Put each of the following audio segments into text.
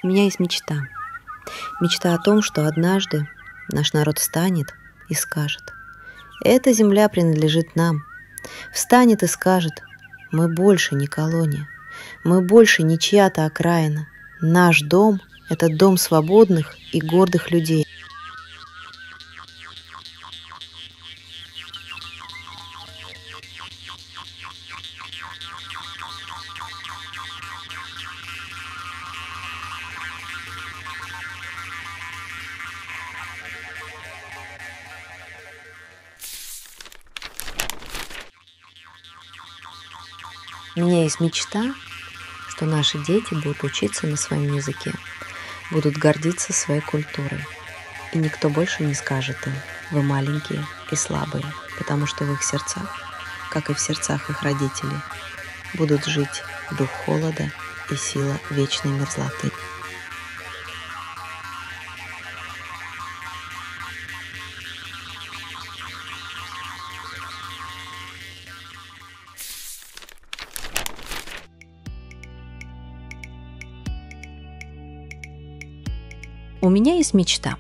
У меня есть мечта. Мечта о том, что однажды наш народ встанет и скажет: «Эта земля принадлежит нам». Встанет и скажет: «Мы больше не колония, мы больше не чья-то окраина. Наш дом – это дом свободных и гордых людей». У меня есть мечта, что наши дети будут учиться на своем языке, будут гордиться своей культурой. И никто больше не скажет им: «Вы маленькие и слабые», потому что в их сердцах, как и в сердцах их родителей, будут жить дух холода и сила вечной мерзлоты. У меня есть мечта,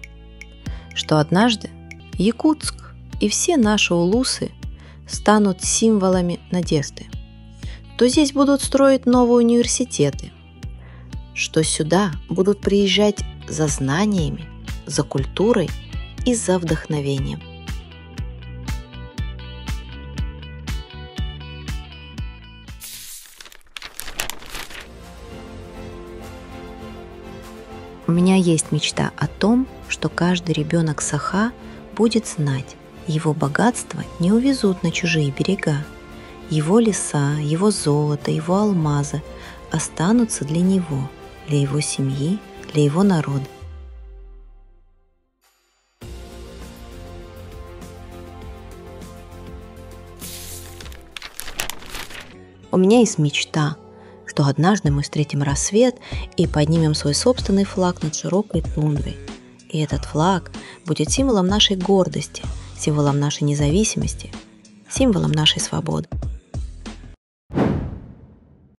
что однажды Якутск и все наши улусы станут символами надежды, что здесь будут строить новые университеты, что сюда будут приезжать за знаниями, за культурой и за вдохновением. У меня есть мечта о том, что каждый ребенок Саха будет знать: его богатство не увезут на чужие берега. Его леса, его золото, его алмазы останутся для него, для его семьи, для его народа. У меня есть мечта, что однажды мы встретим рассвет и поднимем свой собственный флаг над широкой тундрой. И этот флаг будет символом нашей гордости, символом нашей независимости, символом нашей свободы.